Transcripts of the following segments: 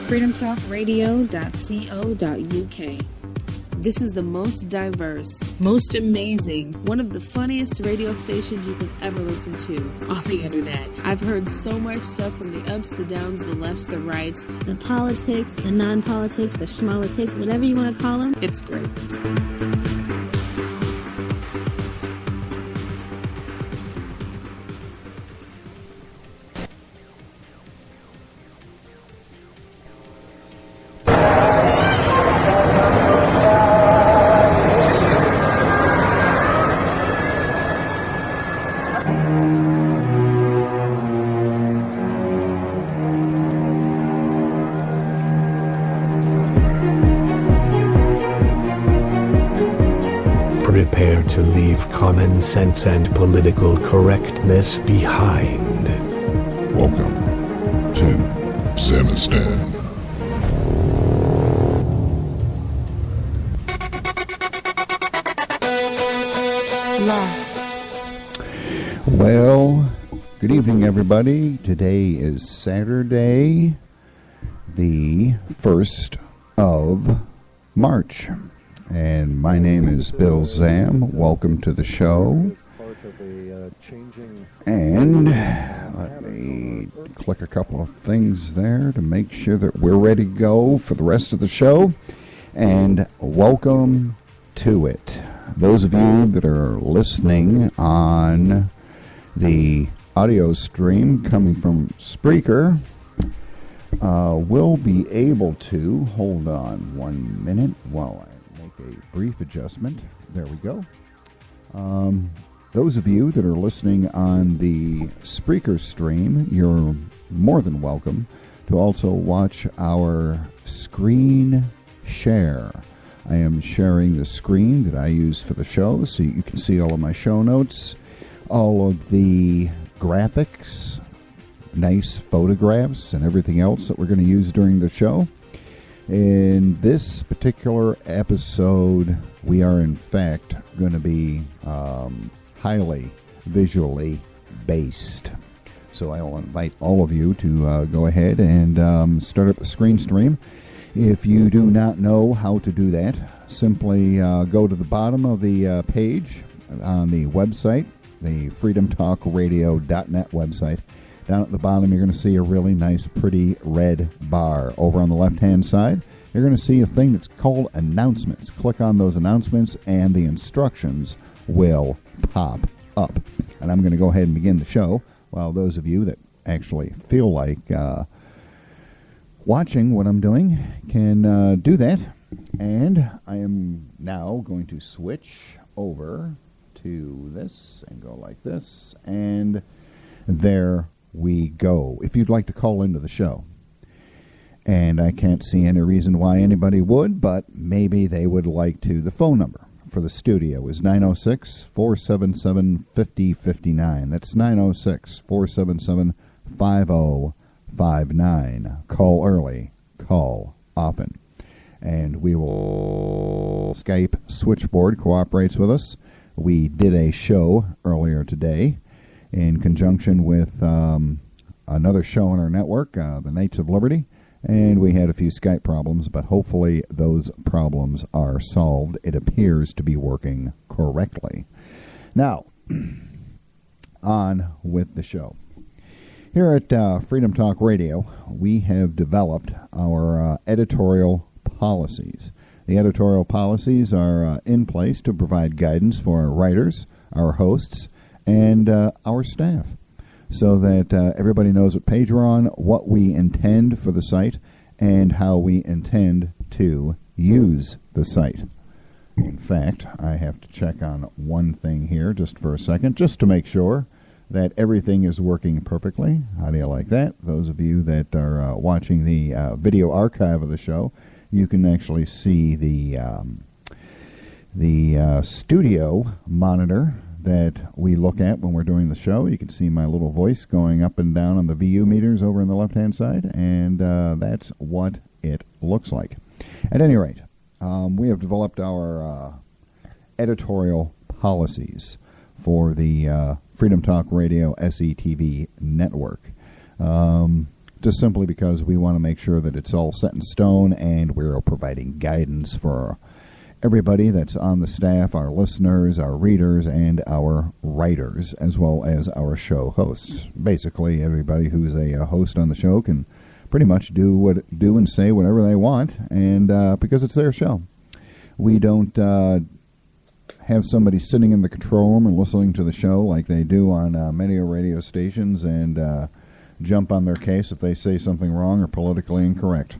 freedomtalkradio.co.uk. This is the most diverse, most amazing, one of the funniest radio stations you could ever listen to on the internet. I've heard so much stuff from the ups, the downs, the lefts, the rights, the politics, the non-politics, the schmolitics, whatever you want to call them. It's great. Prepare to leave common sense and political correctness behind. Welcome to Zamistan. Well, good evening, everybody. Today is Saturday, the 1st of March. And my name is Bill Zam. Welcome to the show. And let me click a couple of things there to make sure that we're ready to go for the rest of the show. And welcome to it. Those of you that are listening on the audio stream coming from Spreaker will be able to, hold on 1 minute while I make a brief adjustment. There we go. Those of you that are listening on the Spreaker stream, you're more than welcome to also watch our screen share. I am sharing the screen that I use for the show, so you can see all of my show notes, all of the graphics, nice photographs, and everything else that we're going to use during the show. In this particular episode, we are in fact going to be highly visually based. So I will invite all of you to go ahead and start up the screen stream. If you do not know how to do that, simply go to the bottom of the page on the website, the freedomtalkradio.net website. Down at the bottom, you're going to see a really nice, pretty red bar. Over on the left-hand side, you're going to see a thing that's called announcements. Click on those announcements, and the instructions will pop up. And I'm going to go ahead and begin the show, while those of you that actually feel like watching what I'm doing can do that. And I am now going to switch over to this and go like this, and there we go. If you'd like to call into the show, and I can't see any reason why anybody would, but maybe they would like to. The phone number for the studio is 906-477-5059. That's 906-477-5059. Call early, call often. And we will Skype switchboard cooperates with us. We did a show earlier today in conjunction with another show on our network, the Knights of Liberty, and we had a few Skype problems, but hopefully those problems are solved. It appears to be working correctly. Now, on with the show. Here at Freedom Talk Radio, we have developed our editorial policies. The editorial policies are in place to provide guidance for our writers, our hosts, and our staff, so that everybody knows what page we're on, what we intend for the site, and how we intend to use the site. In fact, I have to check on one thing here just for a second, just to make sure that everything is working perfectly. How do you like that? Those of you that are watching the video archive of the show, you can actually see the studio monitor that we look at when we're doing the show. You can see my little voice going up and down on the VU meters over on the left-hand side, and that's what it looks like. At any rate, we have developed our editorial policies for the Freedom Talk Radio SETV network. just simply because we want to make sure that it's all set in stone, and we're providing guidance for everybody that's on the staff, our listeners, our readers, and our writers, as well as our show hosts. Basically, everybody who's a host on the show can pretty much do and say whatever they want, and because it's their show. We don't have somebody sitting in the control room and listening to the show like they do on many radio stations and jump on their case if they say something wrong or politically incorrect.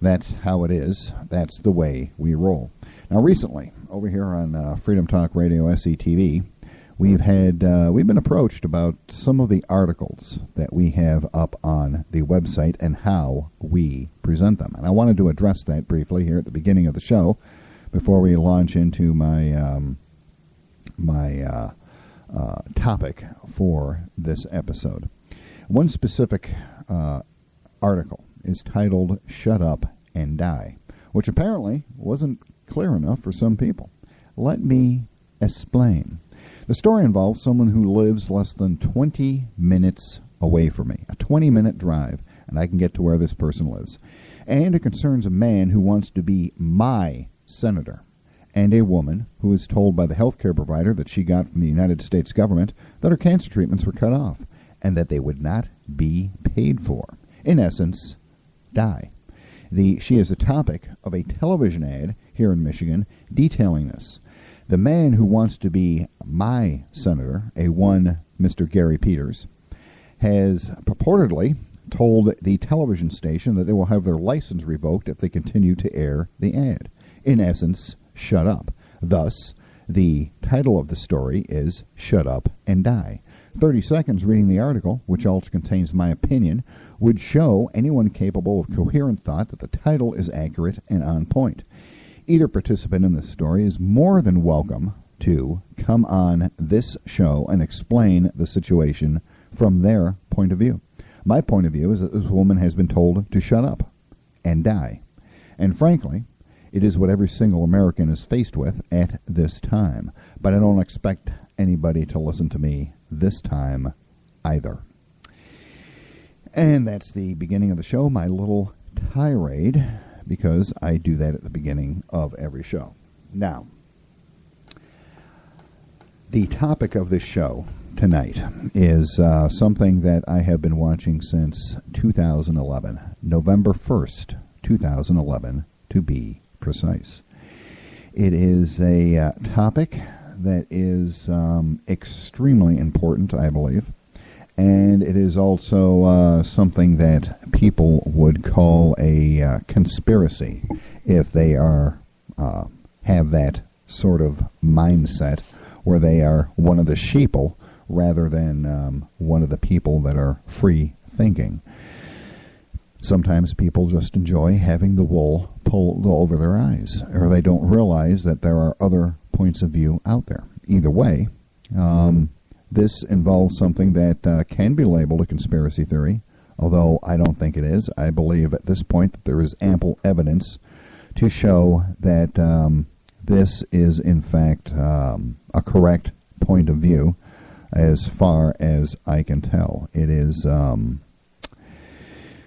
That's how it is. That's the way we roll. Now, recently, over here on Freedom Talk Radio SETV, we've been approached about some of the articles that we have up on the website and how we present them. And I wanted to address that briefly here at the beginning of the show before we launch into my topic for this episode. One specific article is titled "Shut Up and Die," which apparently wasn't clear enough for some people. Let me explain. The story involves someone who lives less than 20 minutes away from me, a 20-minute drive, and I can get to where this person lives. And it concerns a man who wants to be my senator, and a woman who is told by the healthcare provider that she got from the United States government that her cancer treatments were cut off and that they would not be paid for. In essence, die. She is the topic of a television ad here in Michigan detailing this. The man who wants to be my senator, a one Mr. Gary Peters, has purportedly told the television station that they will have their license revoked if they continue to air the ad. In essence, shut up. Thus, the title of the story is Shut Up and Die. 30 seconds reading the article, which also contains my opinion, would show anyone capable of coherent thought that the title is accurate and on point. Either participant in this story is more than welcome to come on this show and explain the situation from their point of view. My point of view is that this woman has been told to shut up and die. And frankly, it is what every single American is faced with at this time. But I don't expect anybody to listen to me this time either. And that's the beginning of the show, my little tirade, because I do that at the beginning of every show. Now, the topic of this show tonight is something that I have been watching since 2011, November 1st, 2011, to be precise. It is a topic that is extremely important, I believe, and it is also something that people would call a conspiracy if they are have that sort of mindset where they are one of the sheeple rather than one of the people that are free thinking. Sometimes people just enjoy having the wool pulled over their eyes, or they don't realize that there are other points of view out there. Either way, this involves something that can be labeled a conspiracy theory, although I don't think it is. I believe at this point that there is ample evidence to show that this is, in fact, a correct point of view as far as I can tell. It is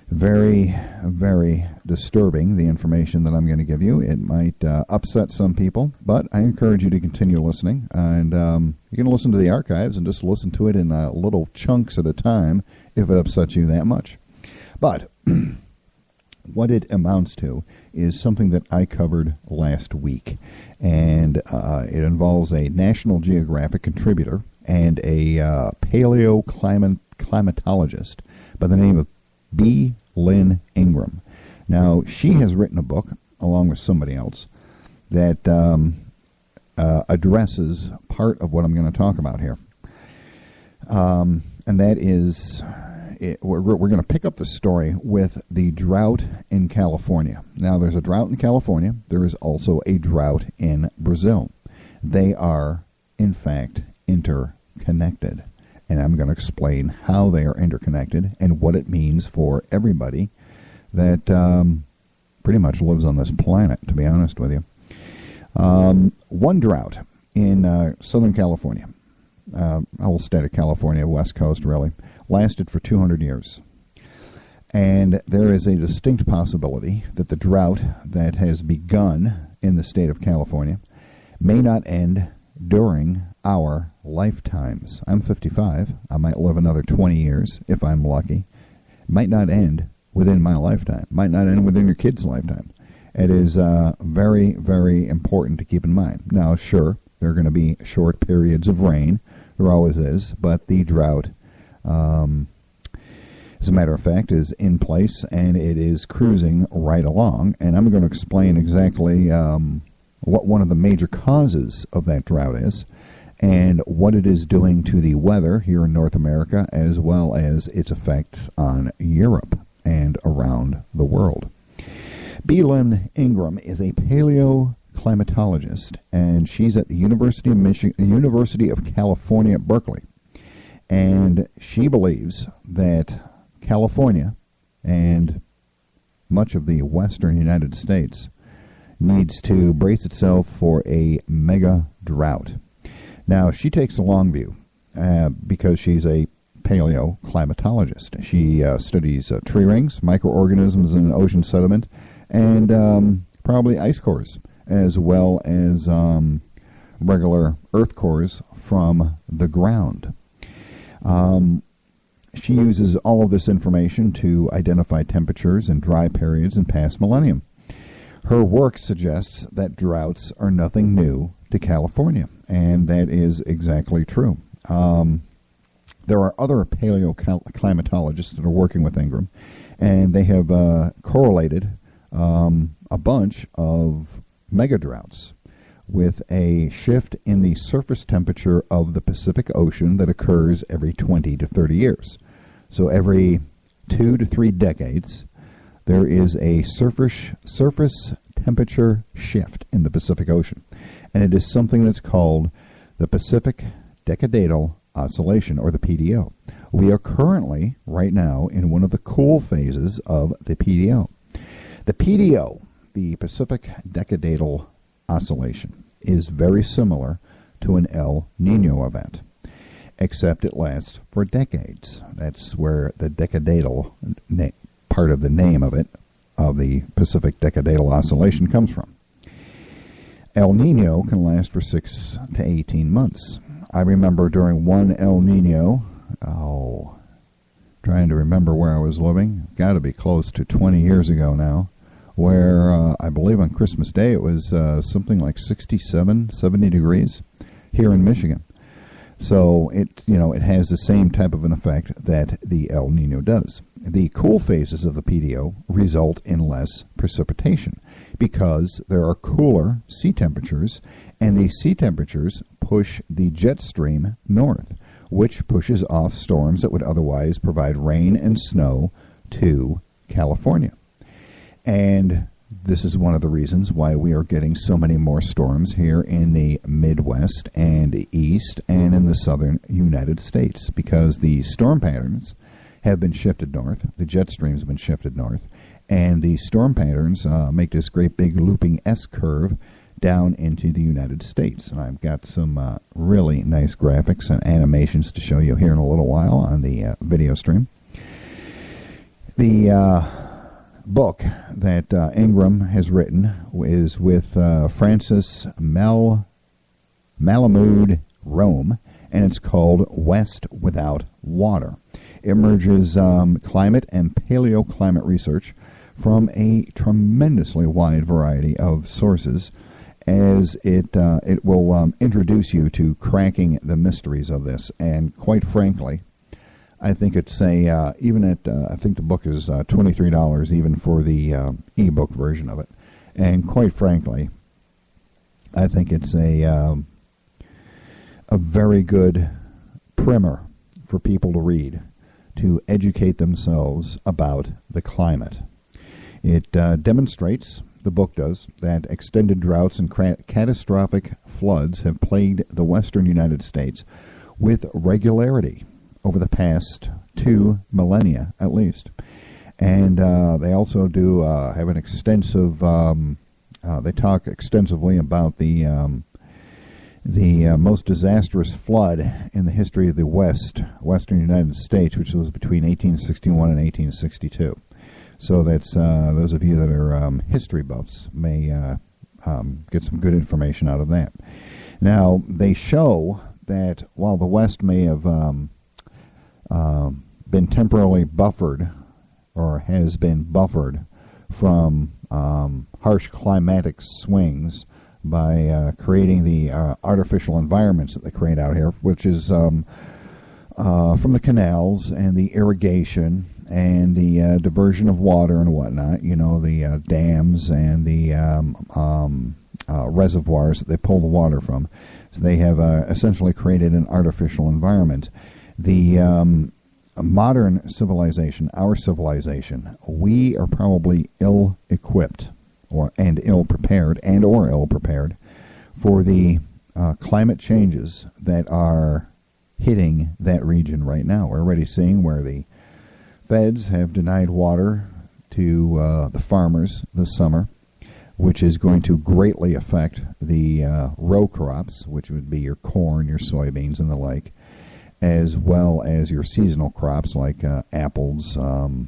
very, very disturbing, the information that I'm going to give you. It might upset some people, but I encourage you to continue listening. And you can listen to the archives and just listen to it in little chunks at a time if it upsets you that much. But what it amounts to is something that I covered last week. And it involves a National Geographic contributor and a paleoclimatologist by the name of B. Lynn Ingram. Now, she has written a book, along with somebody else, that addresses part of what I'm going to talk about here. And that is, we're going to pick up the story with the drought in California. Now, there's a drought in California. There is also a drought in Brazil. They are, in fact, interconnected. And I'm going to explain how they are interconnected and what it means for everybody that pretty much lives on this planet, to be honest with you. One drought in Southern California, whole state of California, West Coast really, lasted for 200 years. And there is a distinct possibility that the drought that has begun in the state of California may not end during our lifetimes. I'm 55. I might live another 20 years if I'm lucky. It might not end within my lifetime. It might not end within your kid's lifetime. It is very, very important to keep in mind. Now, sure, there are going to be short periods of rain. There always is. But the drought, as a matter of fact, is in place, and it is cruising right along. And I'm going to explain exactly what one of the major causes of that drought is and what it is doing to the weather here in North America, as well as its effects on Europe and around the world. B. Lynn Ingram is a paleoclimatologist, and she's at the University of California at Berkeley. And she believes that California and much of the western United States needs to brace itself for a mega drought. Now, she takes a long view because she's a paleoclimatologist. She studies tree rings, microorganisms in ocean sediment, and probably ice cores, as well as regular earth cores from the ground. She uses all of this information to identify temperatures and dry periods in past millennium. Her work suggests that droughts are nothing new to California, and that is exactly true. There are other paleoclimatologists that are working with Ingram, and they have correlated a bunch of mega droughts with a shift in the surface temperature of the Pacific Ocean that occurs every 20 to 30 years. So every 2 to 3 decades, there is a surface temperature shift in the Pacific Ocean. And it is something that's called the Pacific Decadal Oscillation, or the PDO. We are currently, right now, in one of the cool phases of the PDO. The PDO, the Pacific Decadal Oscillation, is very similar to an El Nino event, except it lasts for decades. That's where the decadal part of the name of it, of the Pacific Decadal Oscillation, comes from. El Nino can last for 6 to 18 months. I remember during one El Nino, trying to remember where I was living, got to be close to 20 years ago now, where I believe on Christmas Day it was something like 67, 70 degrees here in Michigan. So it has the same type of an effect that the El Nino does. The cool phases of the PDO result in less precipitation because there are cooler sea temperatures, and the sea temperatures push the jet stream north, which pushes off storms that would otherwise provide rain and snow to California. And this is one of the reasons why we are getting so many more storms here in the Midwest and East and in the southern United States, because the storm patterns have been shifted north, the jet streams have been shifted north, and the storm patterns make this great big looping S-curve down into the United States. And I've got some really nice graphics and animations to show you here in a little while on the video stream. The book that Ingram has written is with Francis Malamud Rome, and it's called West Without Water. It merges climate and paleoclimate research from a tremendously wide variety of sources, as it will introduce you to cracking the mysteries of this. And quite frankly, I think it's I think the book is $23 even for the ebook version of it. And quite frankly, I think it's a very good primer for people to read to educate themselves about the climate. It demonstrates, the book does, that extended droughts and catastrophic floods have plagued the western United States with regularity over the past 2 millennia, at least. And they also do have an extensive, they talk extensively about the the most disastrous flood in the history of the western United States, which was between 1861 and 1862. So that's those of you that are history buffs may get some good information out of that. Now, they show that while the West may have been temporarily buffered, or has been buffered from harsh climatic swings by creating the artificial environments that they create out here, which is from the canals and the irrigation and the diversion of water and whatnot, the dams and the reservoirs that they pull the water from. So they have essentially created an artificial environment. The modern civilization, our civilization, we are probably ill-equipped or ill-prepared for the climate changes that are hitting that region right now. We're already seeing where the feds have denied water to the farmers this summer, which is going to greatly affect the row crops, which would be your corn, your soybeans, and the like, as well as your seasonal crops like apples and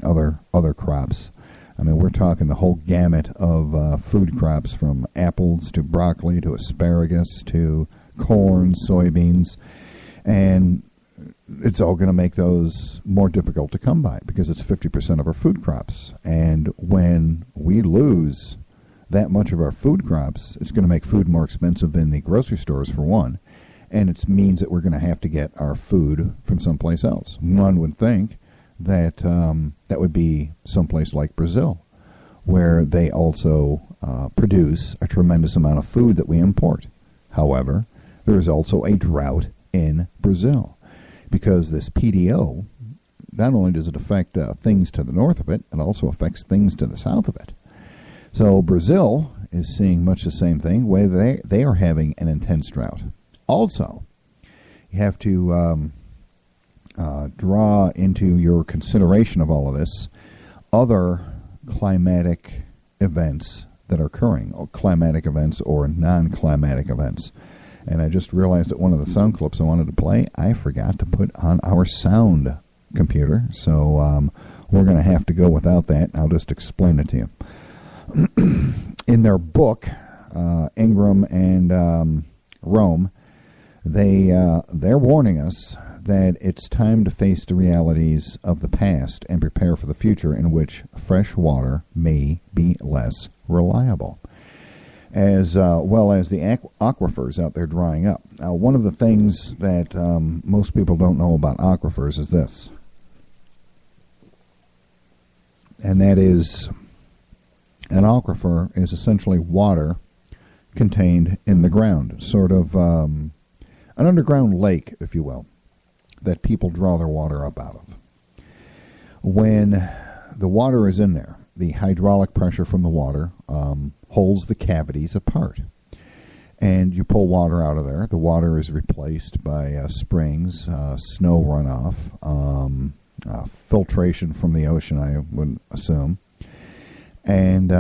other crops. I mean, we're talking the whole gamut of food crops, from apples to broccoli to asparagus to corn, soybeans, and it's all going to make those more difficult to come by because it's 50% of our food crops. And when we lose that much of our food crops, it's going to make food more expensive in the grocery stores, for one, and it means that we're going to have to get our food from someplace else. One would think that that would be someplace like Brazil, where they also produce a tremendous amount of food that we import. However, there is also a drought in Brazil, because this PDO, not only does it affect things to the north of it, it also affects things to the south of it. So Brazil is seeing much the same thing, where they are having an intense drought. Also, you have to draw into your consideration of all of this other climatic events that are occurring, or climatic events or non-climatic events. And I just realized that one of the sound clips I wanted to play, I forgot to put on our sound computer. So we're going to have to go without that. I'll just explain it to you. In their book, Ingram and Rome, they're warning us that it's time to face the realities of the past and prepare for the future, in which fresh water may be less reliable, as well as the aquifers out there drying up. Now, one of the things that most people don't know about aquifers is this, and that is an aquifer is essentially water contained in the ground, sort of an underground lake, if you will, that people draw their water up out of. When the water is in there, the hydraulic pressure from the water holds the cavities apart. And you pull water out of there. The water is replaced by springs, snow runoff, filtration from the ocean, I would assume. And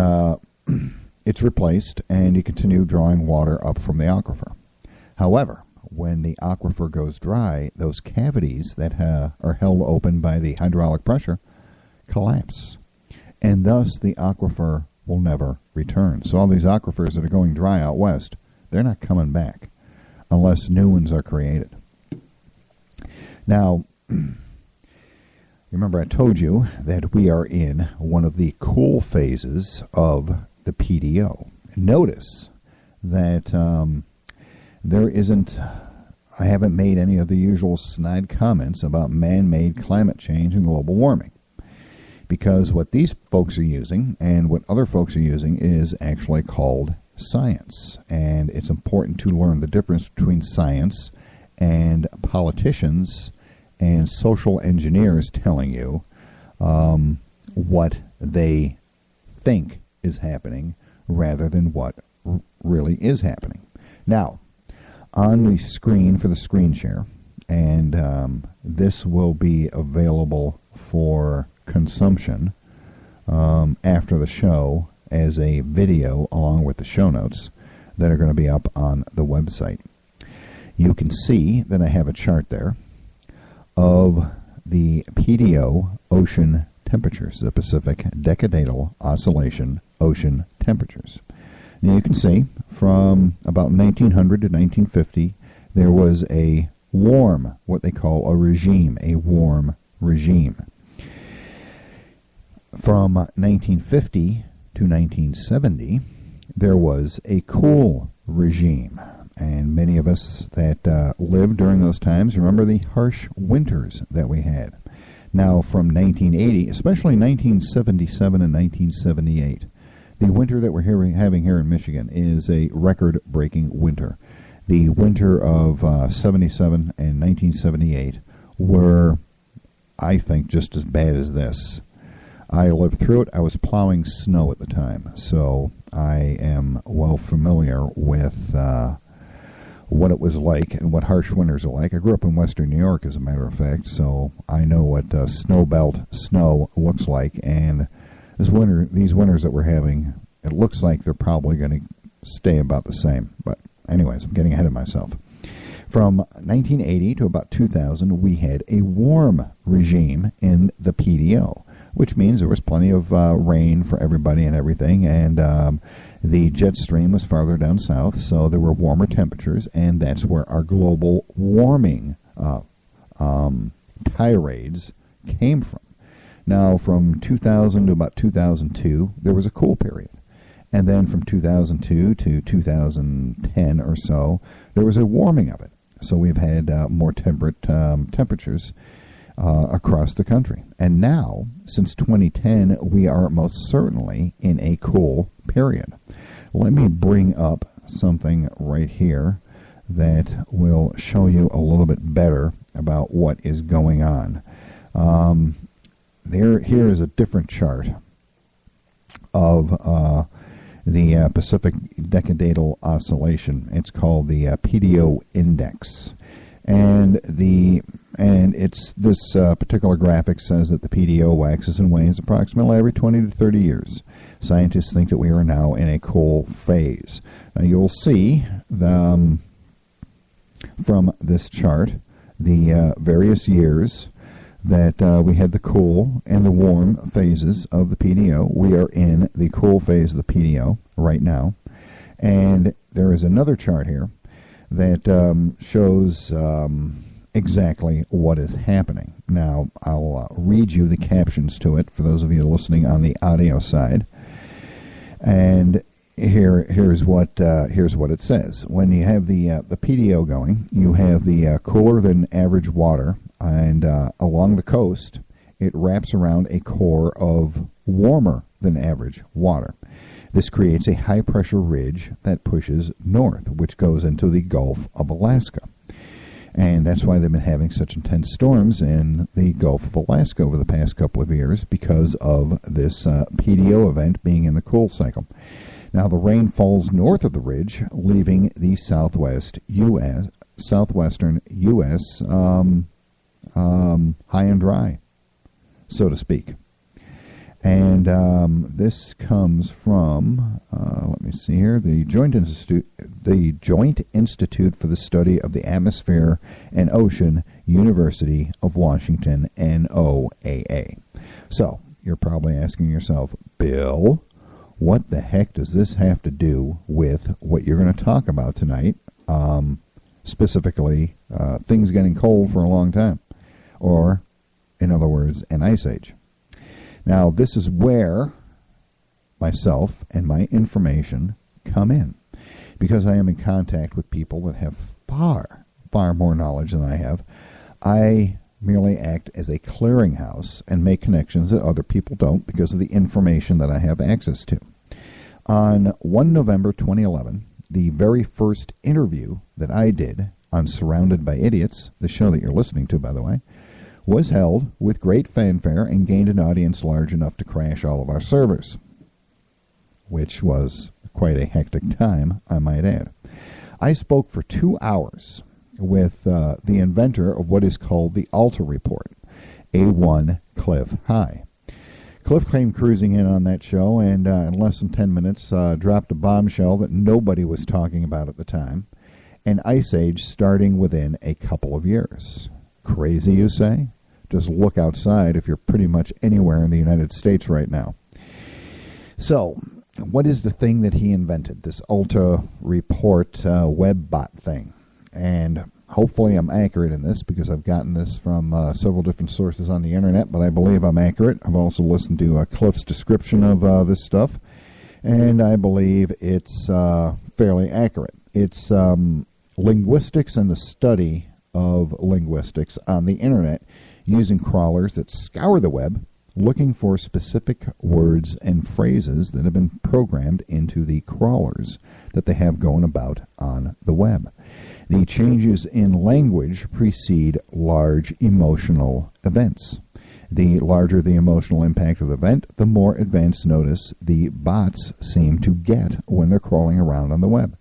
it's replaced, and you continue drawing water up from the aquifer. However, when the aquifer goes dry, those cavities that are held open by the hydraulic pressure collapse. And thus the aquifer will never return. So all these aquifers that are going dry out west, they're not coming back unless new ones are created. Now, remember I told you that we are in one of the cool phases of the PDO. Notice that there isn't, I haven't made any of the usual snide comments about man-made climate change and global warming, because what these folks are using and what other folks are using is actually called science. And it's important to learn the difference between science and politicians and social engineers telling you what they think is happening rather than what really is happening. Now, on the screen for the screen share, and this will be available for consumption after the show as a video along with the show notes. that are going to be up on the website. You can see that I have a chart there of the PDO ocean temperatures, the Pacific Decadal Oscillation ocean temperatures. Now you can see from about 1900 to 1950, there was a warm, what they call a regime, a warm regime. From 1950 to 1970, there was a cool regime. And many of us that lived during those times remember the harsh winters that we had. Now, from 1980, especially 1977 and 1978, the winter that we're having here in Michigan is a record-breaking winter. The winter of 77 and 1978 were, I think, just as bad as this. I lived through it. I was plowing snow at the time, so I am well familiar with what it was like and what harsh winters are like. I grew up in western New York, as a matter of fact, so I know what snow belt snow looks like. And these winters that we're having, it looks like they're probably going to stay about the same. But anyways, I'm getting ahead of myself. From 1980 to about 2000, we had a warm regime in the PDO, which means there was plenty of rain for everybody and everything, and the jet stream was farther down south, so there were warmer temperatures, and that's where our global warming tirades came from. Now, from 2000 to about 2002, there was a cool period. And then from 2002 to 2010 or so, there was a warming of it. So we've had more temperate temperatures across the country. And now, since 2010, we are most certainly in a cool period. Let me bring up something right here that will show you a little bit better about what is going on. Here is a different chart of the Pacific Decadal Oscillation. It's called the PDO Index. And it's this particular graphic says that the PDO waxes and wanes approximately every 20 to 30 years. Scientists think that we are now in a cool phase. Now you'll see from this chart the various years that we had the cool and the warm phases of the PDO. We are in the cool phase of the PDO right now. And there is another chart here that shows exactly what is happening. Now, I'll read you the captions to it for those of you listening on the audio side. And here's what it says. When you have the PDO going, you have the cooler than average water, and along the coast, it wraps around a core of warmer than average water. This creates a high-pressure ridge that pushes north, which goes into the Gulf of Alaska. And that's why they've been having such intense storms in the Gulf of Alaska over the past couple of years, because of this PDO event being in the cool cycle. Now, the rain falls north of the ridge, leaving the southwestern U.S. High and dry, so to speak. And this comes from, let me see here, the Joint Institute for the Study of the Atmosphere and Ocean, University of Washington, NOAA. So, you're probably asking yourself, Bill, what the heck does this have to do with what you're going to talk about tonight, specifically things getting cold for a long time, or, in other words, an ice age? Now, this is where myself and my information come in, because I am in contact with people that have far, far more knowledge than I have. I merely act as a clearinghouse and make connections that other people don't because of the information that I have access to. On 1 November 2011, the very first interview that I did on Surrounded by Idiots, the show that you're listening to, by the way, was held with great fanfare and gained an audience large enough to crash all of our servers, which was quite a hectic time, I might add. I spoke for 2 hours with the inventor of what is called the Alta Report, A1 Clif-high. Cliff came cruising in on that show, and in less than 10 minutes dropped a bombshell that nobody was talking about at the time. An ice age starting within a couple of years. Crazy, you say? Just look outside if you're pretty much anywhere in the United States right now. So, what is the thing that he invented? This Ultra Report web bot thing. And hopefully I'm accurate in this because I've gotten this from several different sources on the internet, but I believe I'm accurate. I've also listened to Cliff's description of this stuff, and I believe it's fairly accurate. It's linguistics and the study of linguistics on the internet using crawlers that scour the web looking for specific words and phrases that have been programmed into the crawlers that they have going about on the web. The changes in language precede large emotional events. The larger the emotional impact of the event, the more advanced notice the bots seem to get when they're crawling around on the web.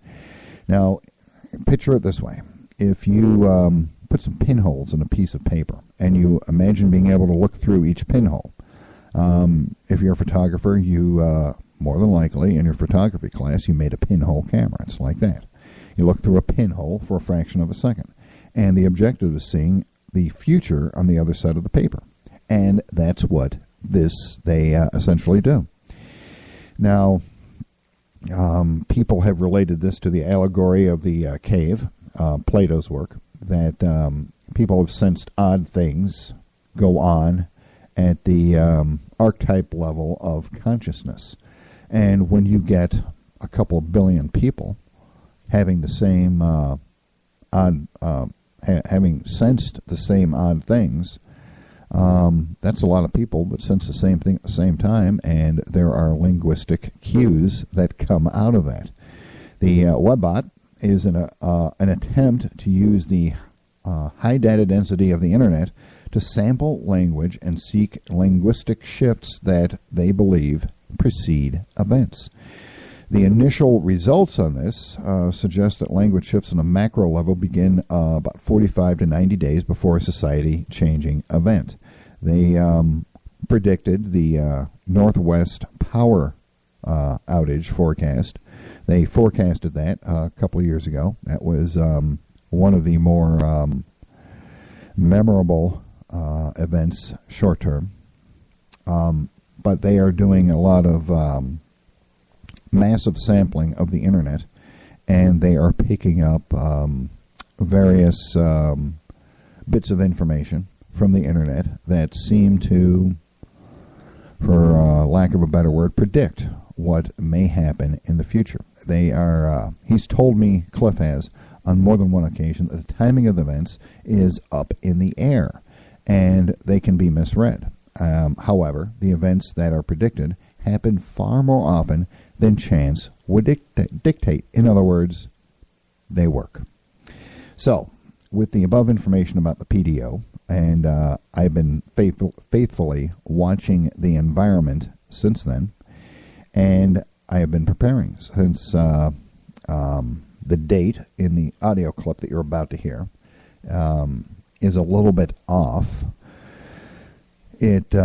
Now, picture it this way. If you put some pinholes in a piece of paper and you imagine being able to look through each pinhole, if you're a photographer, you more than likely in your photography class you made a pinhole camera. It's like that. You look through a pinhole for a fraction of a second, and the objective is seeing the future on the other side of the paper, and that's what they essentially do. Now, people have related this to the allegory of the cave, Plato's work, that people have sensed odd things go on at the archetype level of consciousness. And when you get a couple of billion people having the same having sensed the same odd things, that's a lot of people that sense the same thing at the same time, and there are linguistic cues that come out of that. The webbot is an attempt to use the high data density of the internet to sample language and seek linguistic shifts that they believe precede events. The initial results on this suggest that language shifts on a macro level begin about 45 to 90 days before a society-changing event. They predicted the Northwest power outage forecast. They forecasted that a couple of years ago. That was one of the more memorable events short term. But they are doing a lot of massive sampling of the internet, and they are picking up various bits of information from the internet that seem to, for lack of a better word, predict what may happen in the future. They are, he's told me, Cliff has, on more than one occasion, that the timing of the events is up in the air, and they can be misread. However, the events that are predicted happen far more often than chance would dictate. In other words, they work. So, with the above information about the PDO, and I've been faithfully watching the environment since then, and I have been preparing since the date in the audio clip that you're about to hear is a little bit off. It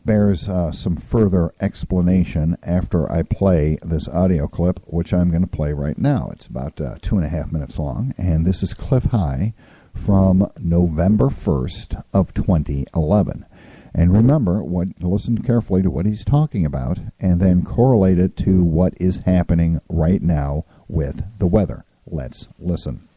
bears some further explanation after I play this audio clip, which I'm going to play right now. It's about 2.5 minutes long, and this is clif-high from November 1st of 2011. And remember, listen carefully to what he's talking about, and then correlate it to what is happening right now with the weather. Let's listen.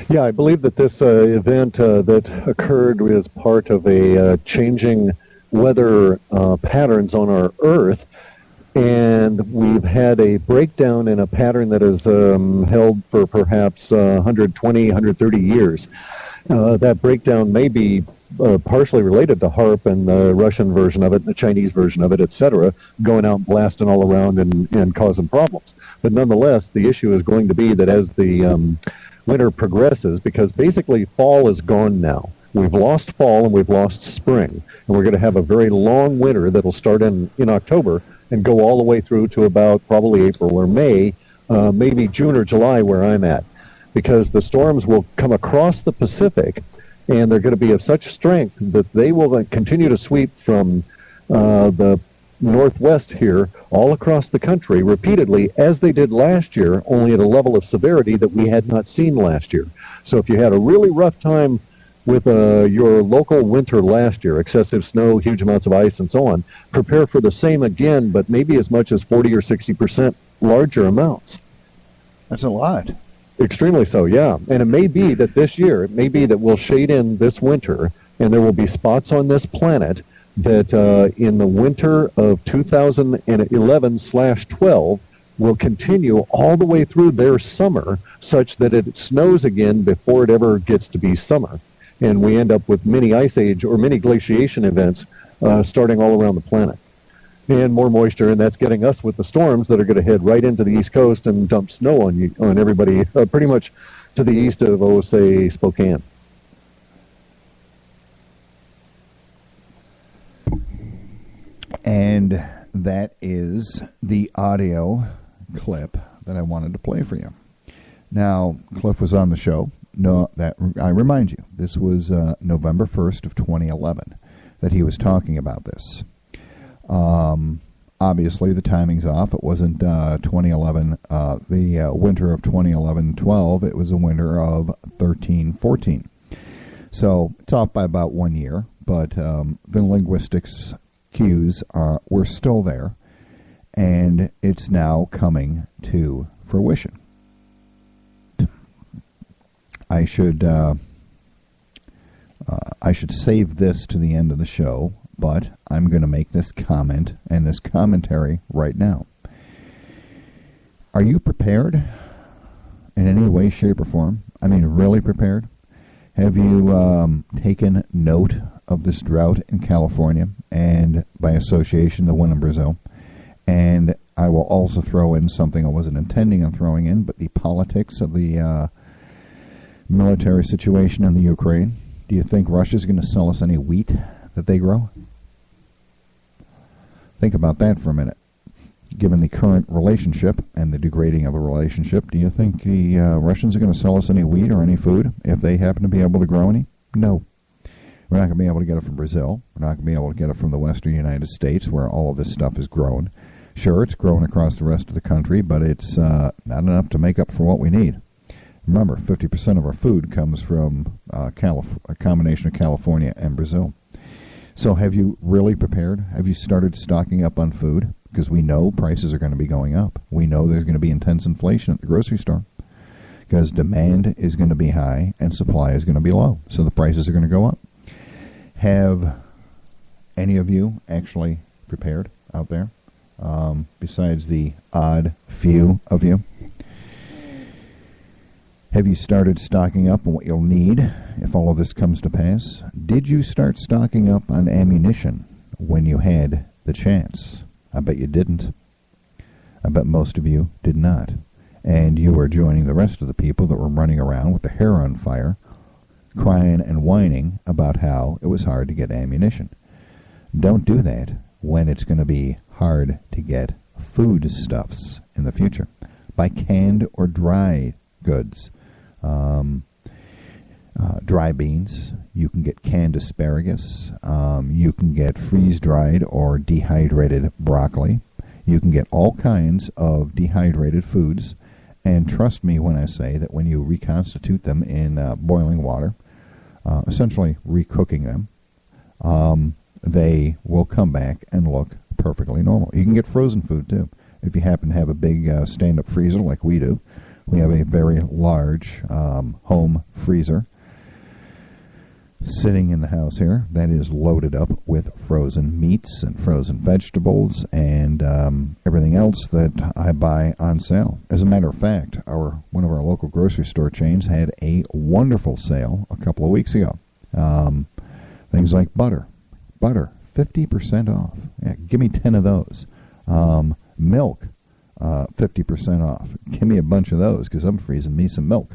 Yeah, I believe that this event that occurred was part of a changing weather patterns on our Earth, and we've had a breakdown in a pattern that has held for perhaps 120, 130 years. That breakdown may be partially related to HARP and the Russian version of it, the Chinese version of it, etc., going out and blasting all around and causing problems. But nonetheless, the issue is going to be that as the winter progresses, because basically fall is gone now. We've lost fall and we've lost spring, and we're going to have a very long winter that'll start in October and go all the way through to about probably April or May, maybe June or July where I'm at. because the storms will come across the Pacific, and they're going to be of such strength that they will continue to sweep from the northwest here all across the country repeatedly, as they did last year, only at a level of severity that we had not seen last year. So if you had a really rough time with your local winter last year, excessive snow, huge amounts of ice, and so on, prepare for the same again, but maybe as much as 40 or 60% larger amounts. That's a lot. Extremely so, yeah. And it may be that this year, it may be that we'll shade in this winter, and there will be spots on this planet that in the winter of 2011/12 will continue all the way through their summer, such that it snows again before it ever gets to be summer. And we end up with mini ice age or mini glaciation events starting all around the planet. And more moisture, and that's getting us with the storms that are going to head right into the East Coast and dump snow on everybody pretty much to the east of, say, Spokane. And that is the audio clip that I wanted to play for you. Now, Cliff was on the show. No, that I remind you, this was November 1st of 2011 that he was talking about this. Obviously, the timing's off. It wasn't 2011, the winter of 2011-12. It was the winter of 13-14. So it's off by about 1 year, but the linguistics cues were still there, and it's now coming to fruition. I should save this to the end of the show, but I'm going to make this comment and this commentary right now. Are you prepared in any way, shape, or form? I mean, really prepared? Have you taken note of this drought in California and, by association, the one in Brazil? And I will also throw in something I wasn't intending on throwing in, but the politics of the military situation in the Ukraine. Do you think Russia's going to sell us any wheat that they grow? Think about that for a minute. Given the current relationship and the degrading of the relationship, do you think the Russians are going to sell us any wheat or any food if they happen to be able to grow any? No. We're not going to be able to get it from Brazil. We're not going to be able to get it from the western United States, where all of this stuff is grown. Sure, it's grown across the rest of the country, but it's not enough to make up for what we need. Remember, 50% of our food comes from a combination of California and Brazil. So have you really prepared? Have you started stocking up on food? Because we know prices are going to be going up. We know there's going to be intense inflation at the grocery store. Because demand is going to be high and supply is going to be low. So the prices are going to go up. Have any of you actually prepared out there? Besides the odd few of you? Have you started stocking up on what you'll need if all of this comes to pass? Did you start stocking up on ammunition when you had the chance? I bet you didn't. I bet most of you did not. And you were joining the rest of the people that were running around with their hair on fire, crying and whining about how it was hard to get ammunition. Don't do that when it's going to be hard to get foodstuffs in the future. Buy canned or dry goods. Dry beans. You can get canned asparagus. You can get freeze-dried or dehydrated broccoli. You can get all kinds of dehydrated foods. And trust me when I say that when you reconstitute them in boiling water, essentially recooking them, they will come back and look perfectly normal. You can get frozen food, too. If you happen to have a big stand-up freezer like we do, we have a very large home freezer sitting in the house here that is loaded up with frozen meats and frozen vegetables and everything else that I buy on sale. As a matter of fact, one of our local grocery store chains had a wonderful sale a couple of weeks ago. Things like butter, 50% off. Yeah, give me 10 of those. Milk, 50% off. Give me a bunch of those because I'm freezing me some milk.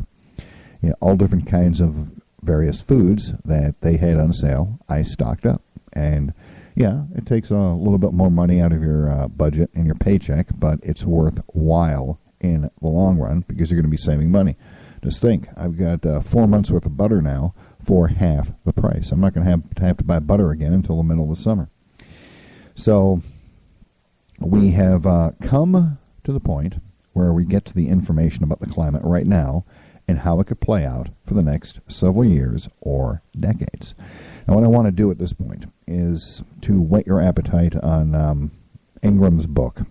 All different kinds of various foods that they had on sale, I stocked up. And, yeah, it takes a little bit more money out of your budget and your paycheck, but it's worthwhile in the long run because you're going to be saving money. Just think, I've got 4 months worth of butter now for half the price. I'm not going to have to buy butter again until the middle of the summer. So we have come to the point where we get to the information about the climate right now and how it could play out for the next several years or decades. Now, what I want to do at this point is to whet your appetite on Ingram's book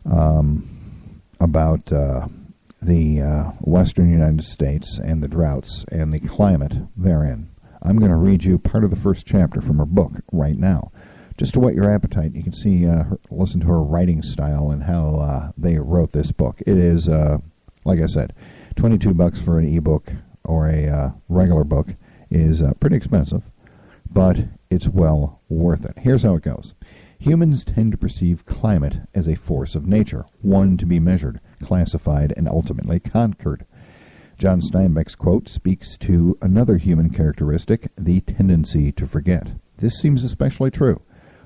about the western United States and the droughts and the climate therein. I'm going to read you part of the first chapter from her book right now. Just to whet your appetite, you can see, listen to her writing style and how they wrote this book. It is, like I said, $22 for an ebook or a regular book is pretty expensive, but it's well worth it. Here's how it goes. Humans tend to perceive climate as a force of nature, one to be measured, classified, and ultimately conquered. John Steinbeck's quote speaks to another human characteristic, the tendency to forget. This seems especially true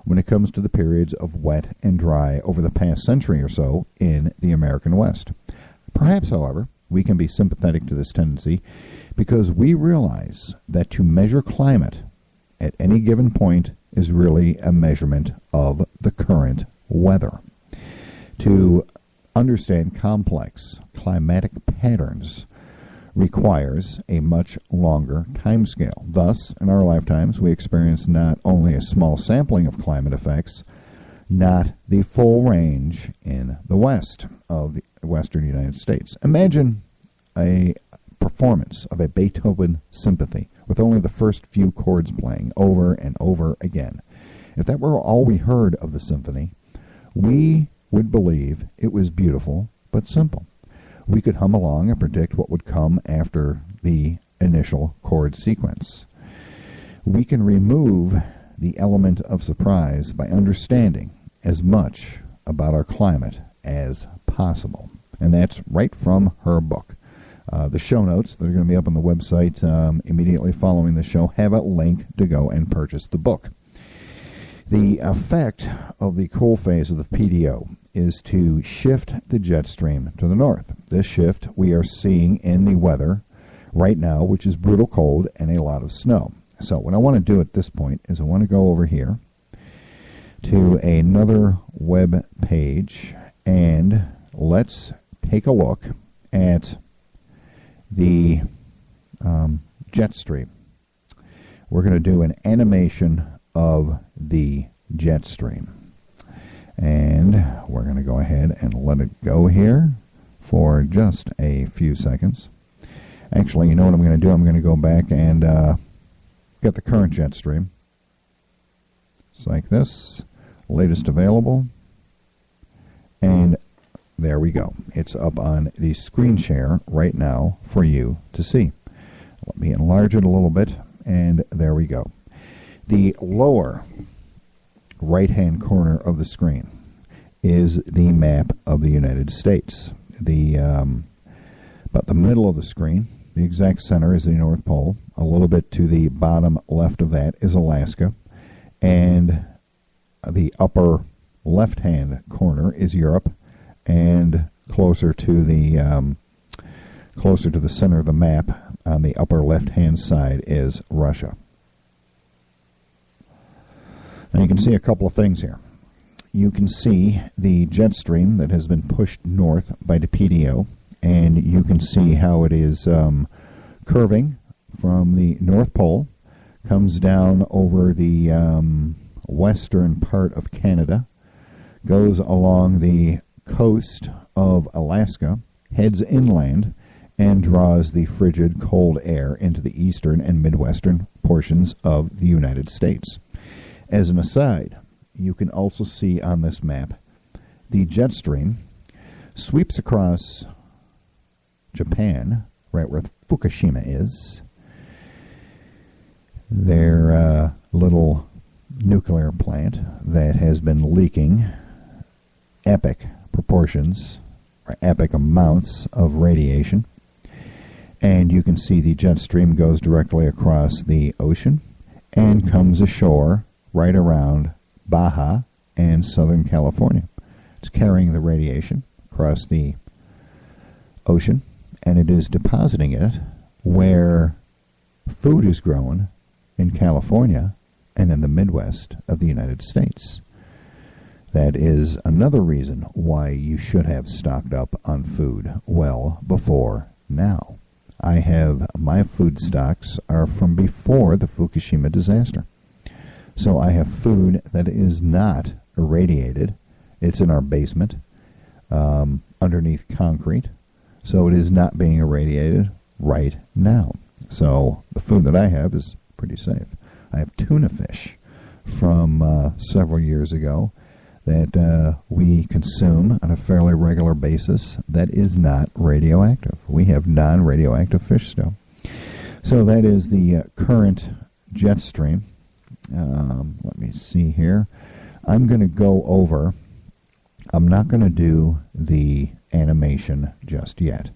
when it comes to the periods of wet and dry over the past century or so in the American West. Perhaps, however, we can be sympathetic to this tendency because we realize that to measure climate at any given point is really a measurement of the current weather. To understand complex climatic patterns requires a much longer time scale. Thus, in our lifetimes, we experience not only a small sampling of climate effects, not the full range in the west of the western United States. Imagine a performance of a Beethoven symphony with only the first few chords playing over and over again. If that were all we heard of the symphony, we would believe it was beautiful but simple. We could hum along and predict what would come after the initial chord sequence. We can remove the element of surprise by understanding as much about our climate as possible. And that's right from her book. The show notes that are going to be up on the website immediately following the show have a link to go and purchase the book. The effect of the cool phase of the PDO is to shift the jet stream to the north. This shift we are seeing in the weather right now, which is brutal cold and a lot of snow. So what I want to do at this point is I want to go over here to another web page and let's take a look at the jet stream. We're going to do an animation of the jet stream. And we're going to go ahead and let it go here for just a few seconds. Actually, you know what I'm going to do? I'm going to go back and get the current jet stream. It's like this. Latest available. And there we go. It's up on the screen share right now for you to see. Let me enlarge it a little bit. And there we go. The lower right-hand corner of the screen is the map of the United States. About the middle of the screen, the exact center is the North Pole. A little bit to the bottom left of that is Alaska. And the upper left-hand corner is Europe. And closer to the center of the map on the upper left-hand side is Russia. Now you can see a couple of things here. You can see the jet stream that has been pushed north by the PDO, and you can see how it is curving from the North Pole, comes down over the western part of Canada, goes along the coast of Alaska, heads inland, and draws the frigid, cold air into the eastern and midwestern portions of the United States. As an aside, you can also see on this map the jet stream sweeps across Japan, right where Fukushima is, their little nuclear plant that has been leaking epic proportions, or epic amounts of radiation. And you can see the jet stream goes directly across the ocean and comes ashore right around Baja and Southern California. It's carrying the radiation across the ocean and it is depositing it where food is grown in California and in the Midwest of the United States. That is another reason why you should have stocked up on food well before now. I have my food stocks are from before the Fukushima disaster. So I have food that is not irradiated. It's in our basement, underneath concrete. So it is not being irradiated right now. So the food that I have is pretty safe. I have tuna fish from several years ago that we consume on a fairly regular basis that is not radioactive. We have non-radioactive fish still. So that is the current jet stream. Let me see here. I'm going to go over. I'm not going to do the animation just yet.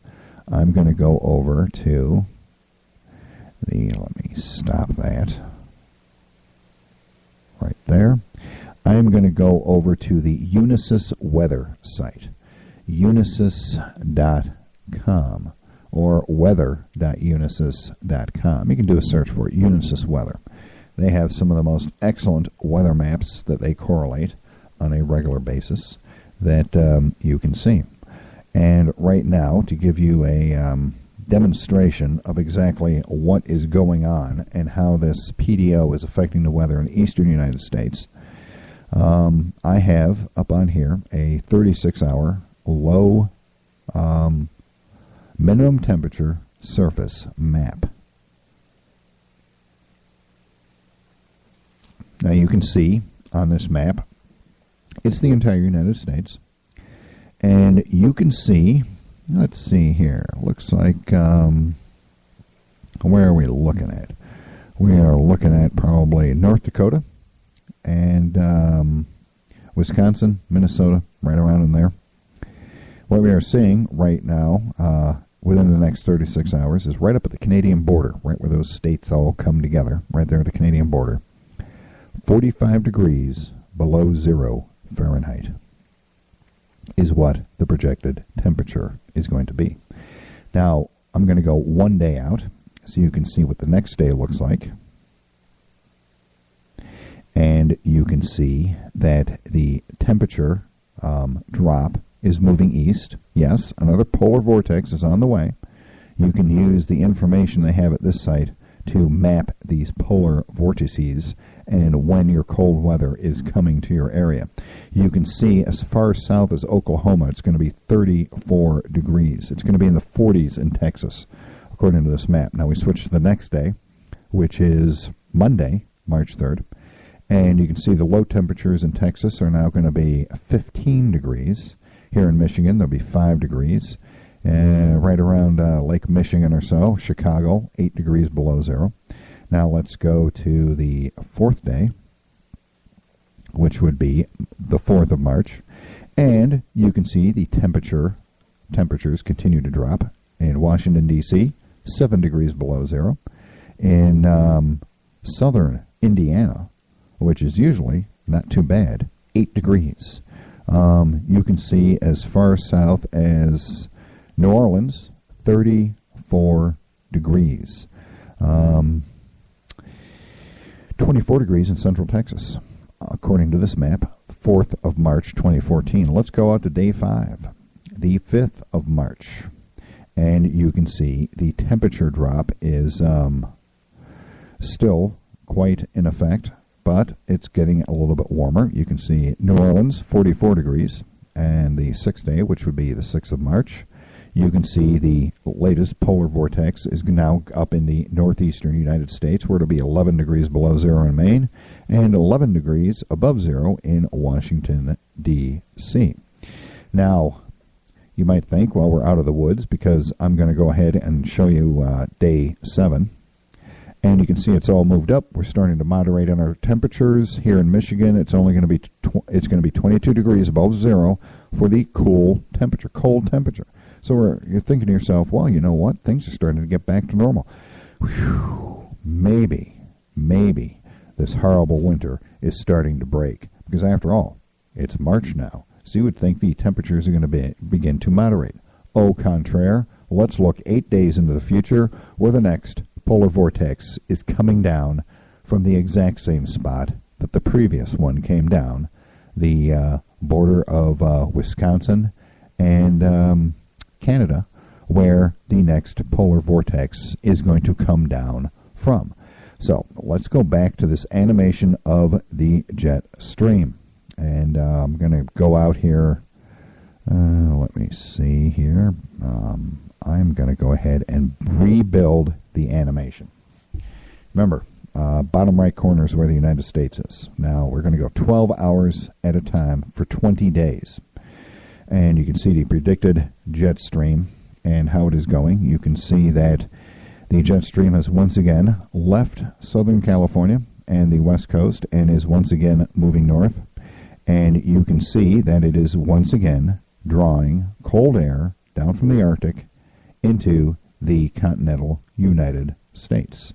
I'm going to go over to the, let me stop that right there. I'm going to go over to the Unisys weather site, unisys.com or weather.unisys.com. You can do a search for it, Unisys weather. They have some of the most excellent weather maps that they correlate on a regular basis that you can see. And right now, to give you a demonstration of exactly what is going on and how this PDO is affecting the weather in the eastern United States, I have up on here a 36-hour low minimum temperature surface map. Now you can see on this map, it's the entire United States. And you can see, let's see here, looks like, where are we looking at? We are looking at probably North Dakota and Wisconsin, Minnesota, right around in there. What we are seeing right now, within the next 36 hours, is right up at the Canadian border, right where those states all come together, right there at the Canadian border. 45 degrees below 0 Fahrenheit is what the projected temperature is going to be. Now, I'm going to go one day out so you can see what the next day looks like. And you can see that the temperature drop is moving east. Yes, another polar vortex is on the way. You can use the information they have at this site to map these polar vortices and when your cold weather is coming to your area. You can see as far south as Oklahoma, it's going to be 34 degrees. It's going to be in the 40s in Texas, according to this map. Now we switch to the next day, which is Monday, March 3rd, and you can see the low temperatures in Texas are now going to be 15 degrees. Here in Michigan, there'll be 5 degrees. Right around Lake Michigan or so, Chicago, 8 degrees below 0. Now let's go to the fourth day, which would be the 4th of March. And you can see the temperatures continue to drop. In Washington, D.C., 7 degrees below 0. In southern Indiana, which is usually not too bad, 8 degrees. You can see as far south as New Orleans, 34 degrees. 24 degrees in central Texas, according to this map, 4th of March, 2014. Let's go out to day 5, the 5th of March. And you can see the temperature drop is still quite in effect, but it's getting a little bit warmer. You can see New Orleans, 44 degrees. And the 6th day, which would be the 6th of March, you can see the latest polar vortex is now up in the northeastern United States, where it'll be 11 degrees below 0 in Maine and 11 degrees above 0 in Washington, D.C. Now, you might think, well, we're out of the woods, because I'm going to go ahead and show you day 7. And you can see it's all moved up. We're starting to moderate on our temperatures. Here in Michigan, it's only going to be it's going to be 22 degrees above 0 for the cold temperature. So you're thinking to yourself, well, you know what? Things are starting to get back to normal. Whew, maybe this horrible winter is starting to break. Because after all, it's March now. So you would think the temperatures are going to begin to moderate. Au contraire, let's look 8 days into the future where the next polar vortex is coming down from the exact same spot that the previous one came down, the border of Wisconsin and Canada, where the next polar vortex is going to come down from. So let's go back to this animation of the jet stream. And I'm going to go out here. Let me see here. I'm going to go ahead and rebuild the animation. Remember, bottom right corner is where the United States is. Now, we're going to go 12 hours at a time for 20 days. And you can see the predicted jet stream and how it is going. You can see that the jet stream has once again left Southern California and the West Coast and is once again moving north. And you can see that it is once again drawing cold air down from the Arctic into the continental United States.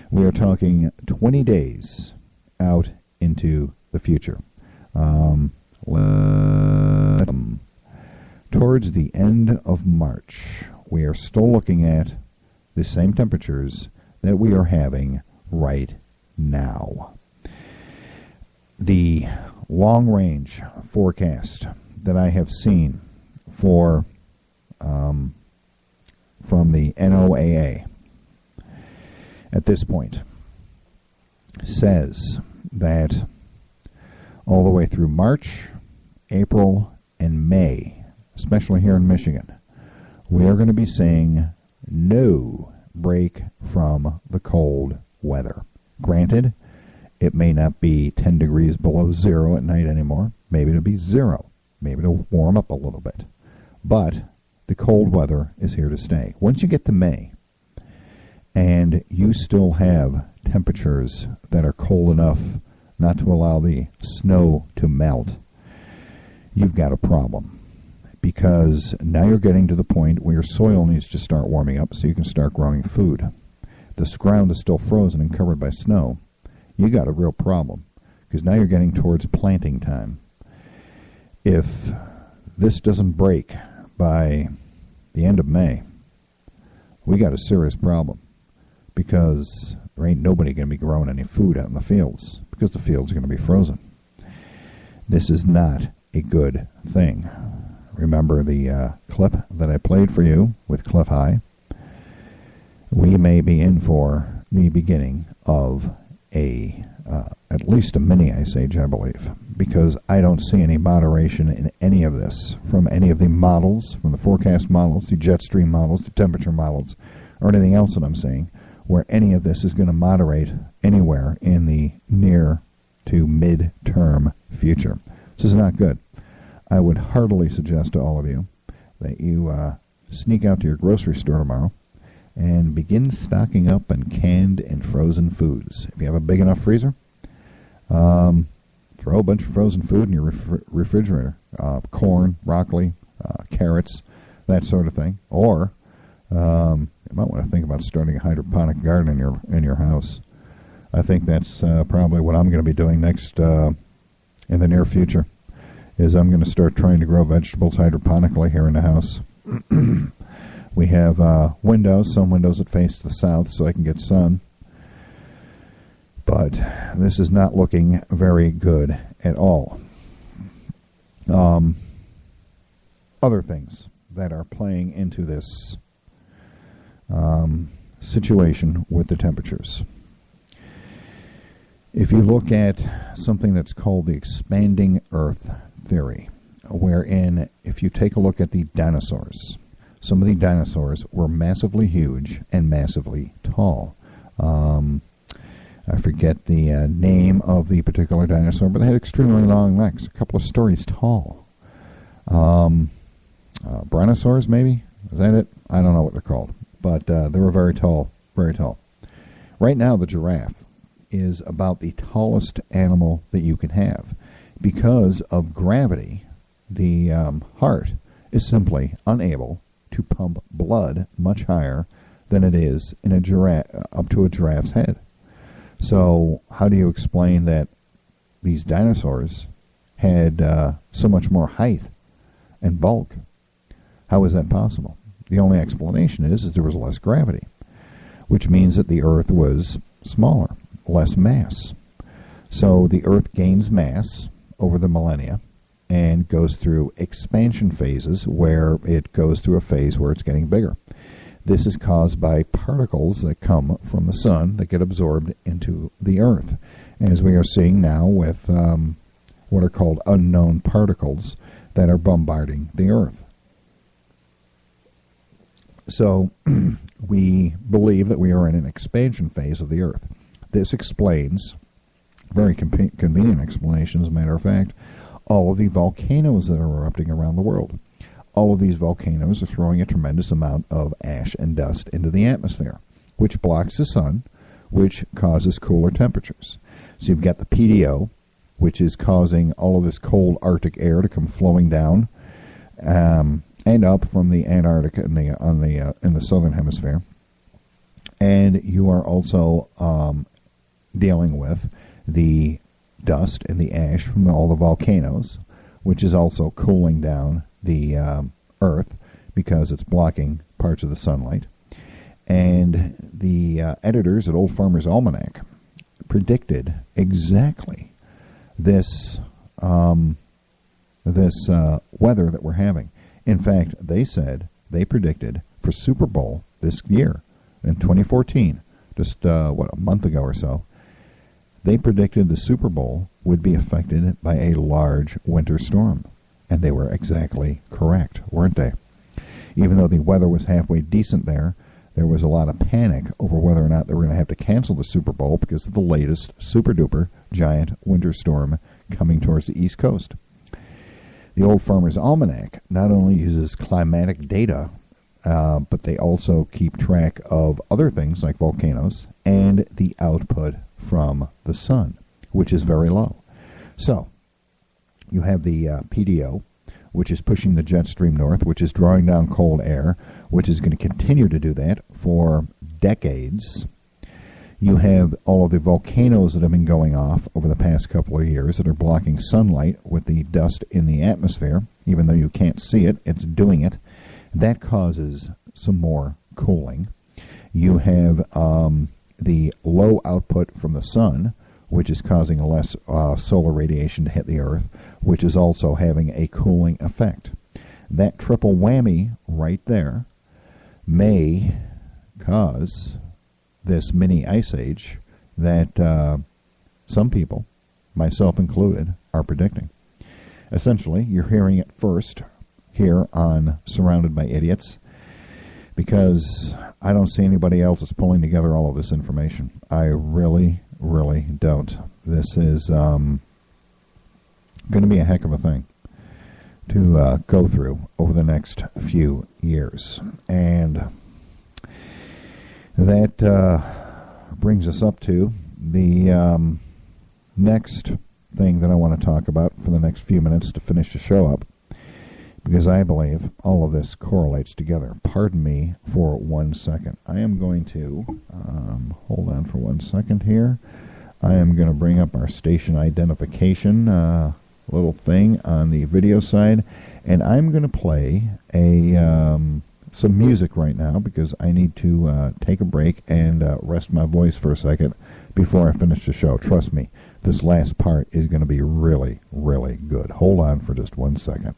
We are talking 20 days out into the future. Towards the end of March, we are still looking at the same temperatures that we are having right now. The long-range forecast that I have seen for from the NOAA at this point says that all the way through March, April, and May, especially here in Michigan, we are going to be seeing no break from the cold weather. Granted, it may not be 10 degrees below zero at night anymore. Maybe it'll be zero. Maybe it'll warm up a little bit. But the cold weather is here to stay. Once you get to May, and you still have temperatures that are cold enough not to allow the snow to melt, you've got a problem. Because now you're getting to the point where your soil needs to start warming up so you can start growing food. This ground is still frozen and covered by snow. You got a real problem, because now you're getting towards planting time. If this doesn't break by the end of May, we got a serious problem, because there ain't nobody going to be growing any food out in the fields, because the fields are going to be frozen. This is not a good thing. Remember the clip that I played for you with clif-high? We may be in for the beginning of at least a mini ice age, I believe, because I don't see any moderation in any of this from any of the models, from the forecast models, the jet stream models, the temperature models, or anything else that I'm seeing, where any of this is going to moderate anywhere in the near to mid-term future. This is not good. I would heartily suggest to all of you that you sneak out to your grocery store tomorrow and begin stocking up on canned and frozen foods. If you have a big enough freezer, throw a bunch of frozen food in your refrigerator. Corn, broccoli, carrots, that sort of thing. Or you might want to think about starting a hydroponic garden in your house. I think that's probably what I'm going to be doing next in the near future, is I'm going to start trying to grow vegetables hydroponically here in the house. We have windows, some windows that face the south so I can get sun. But this is not looking very good at all. Other things that are playing into this situation with the temperatures. If you look at something that's called the expanding Earth theory, wherein if you take a look at the dinosaurs, some of the dinosaurs were massively huge and massively tall. I forget the name of the particular dinosaur, but they had extremely long necks, a couple of stories tall. Brontosaurs, maybe? Is that it? I don't know what they're called, but they were very tall, very tall. Right now, the giraffe is about the tallest animal that you can have. Because of gravity, the heart is simply unable to pump blood much higher than it is in a giraffe, up to a giraffe's head. So how do you explain that these dinosaurs had so much more height and bulk? How is that possible? The only explanation is there was less gravity, which means that the Earth was smaller, less mass. So the Earth gains mass over the millennia and goes through expansion phases where it goes through a phase where it's getting bigger. This is caused by particles that come from the sun that get absorbed into the Earth, as we are seeing now with what are called unknown particles that are bombarding the Earth. So we believe that we are in an expansion phase of the Earth. This explains, very convenient explanation as a matter of fact, all of the volcanoes that are erupting around the world. All of these volcanoes are throwing a tremendous amount of ash and dust into the atmosphere, which blocks the sun, which causes cooler temperatures. So you've got the PDO, which is causing all of this cold Arctic air to come flowing down and up from the Antarctica in the southern hemisphere. And you are also dealing with the dust and the ash from all the volcanoes, which is also cooling down the Earth because it's blocking parts of the sunlight. And the editors at Old Farmer's Almanac predicted exactly this weather that we're having. In fact, they predicted for Super Bowl this year in 2014, just a month ago or so, they predicted the Super Bowl would be affected by a large winter storm. And they were exactly correct, weren't they? Even though the weather was halfway decent there was a lot of panic over whether or not they were going to have to cancel the Super Bowl because of the latest super-duper giant winter storm coming towards the East Coast. The Old Farmer's Almanac not only uses climatic data, but they also keep track of other things like volcanoes and the output from the sun, which is very low. So, you have the PDO, which is pushing the jet stream north, which is drawing down cold air, which is going to continue to do that for decades. You have all of the volcanoes that have been going off over the past couple of years that are blocking sunlight with the dust in the atmosphere. Even though you can't see it, it's doing it. That causes some more cooling. You have the low output from the sun, which is causing less solar radiation to hit the Earth, which is also having a cooling effect. That triple whammy right there may cause this mini ice age that some people, myself included, are predicting. Essentially, you're hearing it first here on Surrounded by Idiots, because I don't see anybody else that's pulling together all of this information. I really don't. This is going to be a heck of a thing to go through over the next few years. And that brings us up to the next thing that I want to talk about for the next few minutes to finish the show up, because I believe all of this correlates together. Pardon me for 1 second. I am going to, hold on for 1 second here. I am going to bring up our station identification little thing on the video side, and I'm going to play some music right now because I need to take a break and rest my voice for a second before I finish the show. Trust me, this last part is going to be really good. Hold on for just 1 second.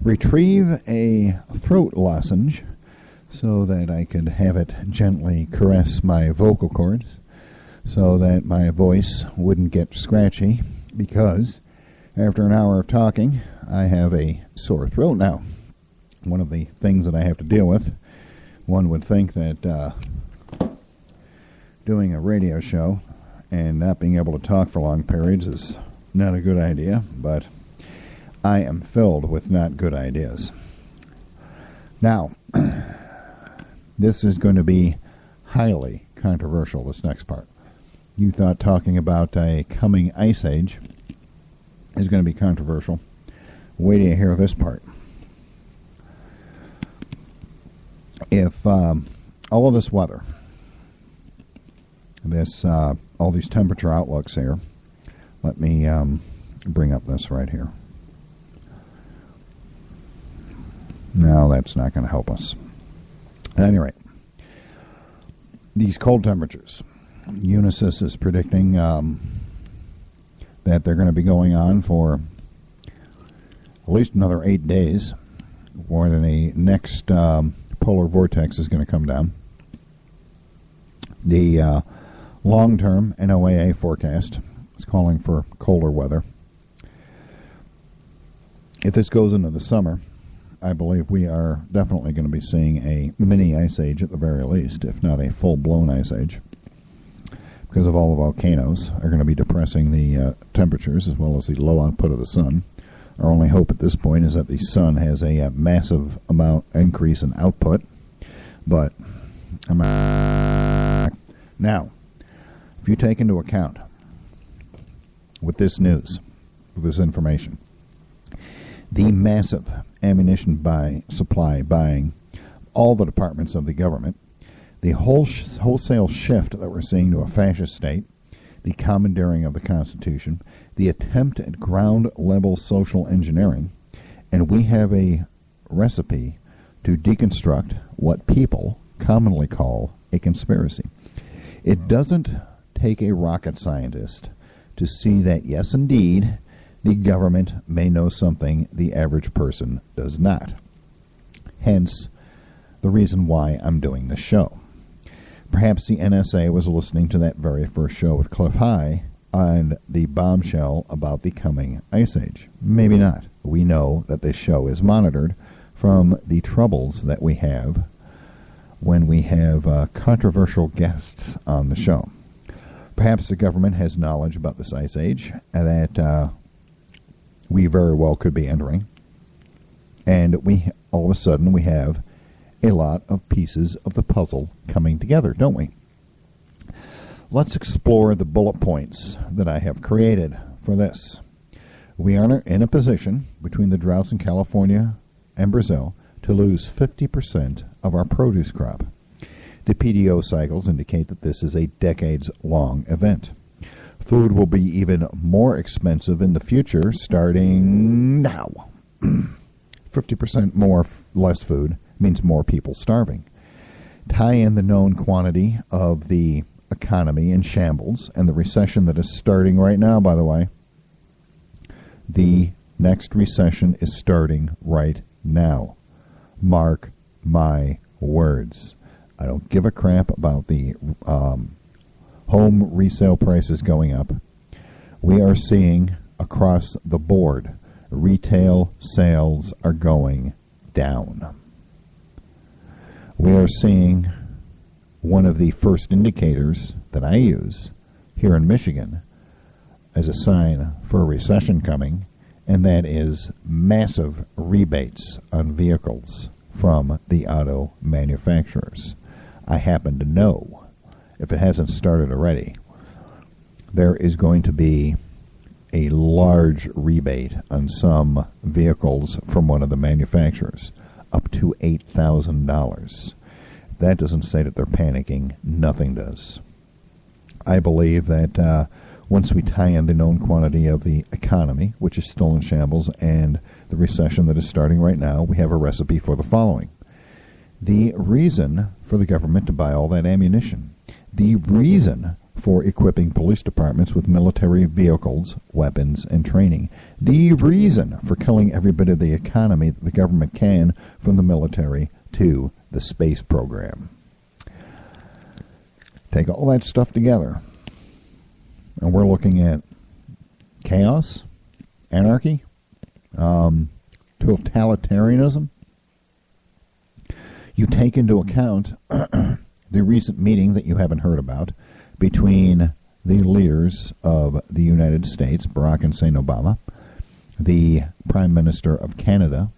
retrieve a throat lozenge so that I could have it gently caress my vocal cords so that my voice wouldn't get scratchy, because after an hour of talking, I have a sore throat now. One of the things that I have to deal with, one would think that doing a radio show and not being able to talk for long periods is not a good idea, but I am filled with not good ideas. Now, this is going to be highly controversial, this next part. You thought talking about a coming ice age is going to be controversial. Wait till you hear this part. If all of this weather, all these temperature outlooks here, let me bring up this right here. No, that's not going to help us. At any rate, these cold temperatures, Unisys is predicting that they're going to be going on for at least another 8 days, more than the next polar vortex is going to come down. The long-term NOAA forecast is calling for colder weather. If this goes into the summer, I believe we are definitely going to be seeing a mini ice age at the very least, if not a full-blown ice age, because of all the volcanoes are going to be depressing the temperatures as well as the low output of the sun. Our only hope at this point is that the sun has a massive amount increase in output. But now, if you take into account with this news, with this information, the massive ammunition supply buying all the departments of the government, the wholesale shift that we're seeing to a fascist state, the commandeering of the Constitution, the attempt at ground-level social engineering, and we have a recipe to deconstruct what people commonly call a conspiracy. It doesn't take a rocket scientist to see that, yes, indeed, the government may know something the average person does not. Hence, the reason why I'm doing this show. Perhaps the NSA was listening to that very first show with Clif-high and the bombshell about the coming ice age. Maybe not. We know that this show is monitored from the troubles that we have when we have controversial guests on the show. Perhaps the government has knowledge about this ice age that we very well could be entering, and we all of a sudden we have a lot of pieces of the puzzle coming together, don't we? Let's explore the bullet points that I have created for this. We are in a position between the droughts in California and Brazil to lose 50% of our produce crop. The PDO cycles indicate that this is a decades-long event. Food will be even more expensive in the future, starting now. 50% more, less food means more people starving. Tie in the known quantity of the economy in shambles and the recession that is starting right now, by the way. The next recession is starting right now. Mark my words. I don't give a crap about the home resale prices going up. We are seeing across the board retail sales are going down. We are seeing one of the first indicators that I use here in Michigan as a sign for a recession coming, and that is massive rebates on vehicles from the auto manufacturers. I happen to know, if it hasn't started already, there is going to be a large rebate on some vehicles from one of the manufacturers, up to $8,000. That doesn't say that they're panicking. Nothing does. I believe that once we tie in the known quantity of the economy, which is still in shambles, and the recession that is starting right now, we have a recipe for the following. The reason for the government to buy all that ammunition, the reason for equipping police departments with military vehicles, weapons, and training. The reason for killing every bit of the economy that the government can, from the military to the space program. Take all that stuff together, and we're looking at chaos, anarchy, totalitarianism. You take into account the recent meeting that you haven't heard about between the leaders of the United States, Barack Hussein Obama, the Prime Minister of Canada,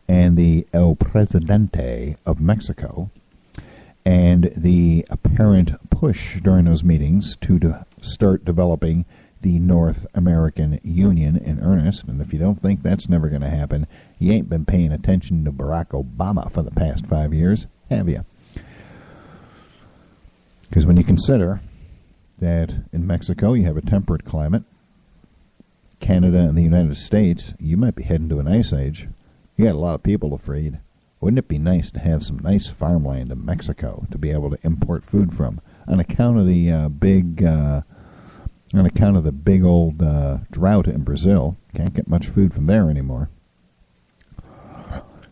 and the El Presidente of Mexico, and the apparent push during those meetings to start developing the North American Union in earnest. And if you don't think that's never going to happen, you ain't been paying attention to Barack Obama for the past 5 years, have you? Because when you consider that in Mexico you have a temperate climate, Canada and the United States, you might be heading to an ice age. You got a lot of people to feed. Wouldn't it be nice to have some nice farmland in Mexico to be able to import food from, on account of the big old drought in Brazil? Can't get much food from there anymore.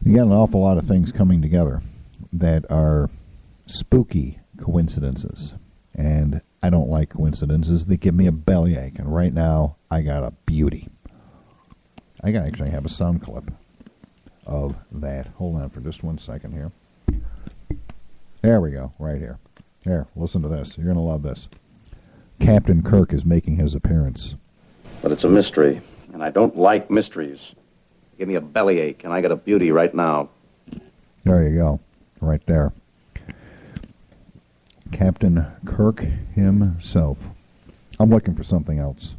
You got an awful lot of things coming together that are spooky coincidences, and I don't like coincidences. They give me a bellyache, and right now I got a beauty. I can actually have a sound clip of that. Hold on for just 1 second here. There we go, right here. Here, listen to this. You're going to love this. Captain Kirk is making his appearance. But it's a mystery, and I don't like mysteries. Give me a bellyache, and I got a beauty right now. There you go, right there. Captain Kirk himself. I'm looking for something else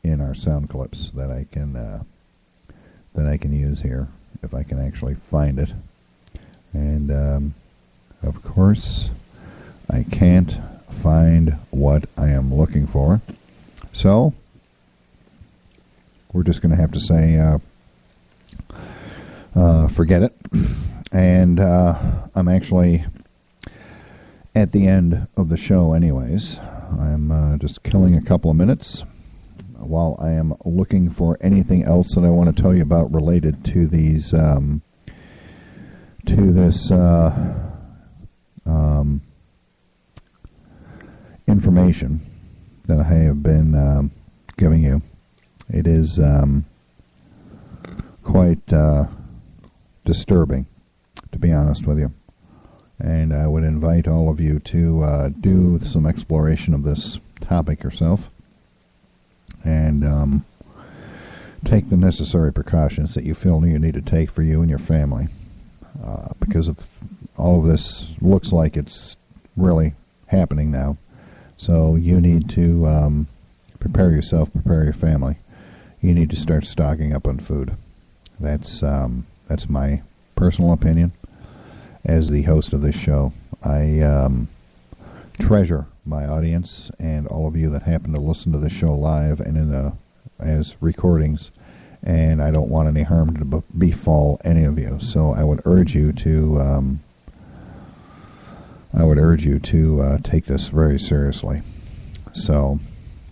in our sound clips that I can use here, if I can actually find it. And of course, I can't find what I am looking for. So we're just going to have to say forget it. And I'm actually at the end of the show anyways. I'm just killing a couple of minutes while I am looking for anything else that I want to tell you about related to these to this information that I have been giving you. It is quite disturbing, to be honest with you. And I would invite all of you to do some exploration of this topic yourself, and take the necessary precautions that you feel you need to take for you and your family, because of all of this looks like it's really happening now. So you need to prepare yourself, prepare your family. You need to start stocking up on food. That's my personal opinion. As the host of this show, I treasure my audience and all of you that happen to listen to the show live and as recordings, and I don't want any harm to befall any of you. So I would urge you to take this very seriously. So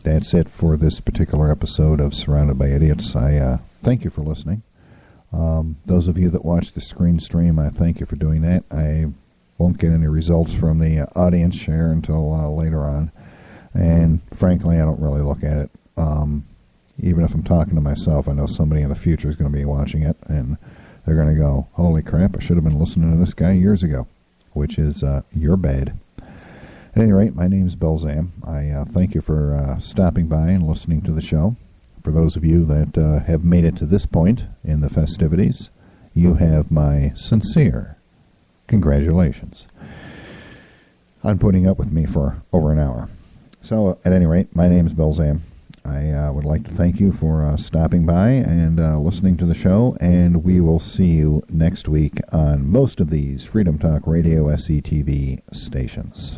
that's it for this particular episode of Surrounded by Idiots. I thank you for listening. Those of you that watch the screen stream, I thank you for doing that. I won't get any results from the audience share until later on, and frankly, I don't really look at it. Even if I'm talking to myself, I know somebody in the future is going to be watching it, and they're going to go, holy crap, I should have been listening to this guy years ago, which is your bad. At any rate, my name's Bill Zam. I thank you for stopping by and listening to the show. For those of you that have made it to this point in the festivities, you have my sincere congratulations on putting up with me for over an hour. So, at any rate, my name is Bill Zam. I would like to thank you for stopping by and listening to the show, and we will see you next week on most of these Freedom Talk Radio SCTV stations.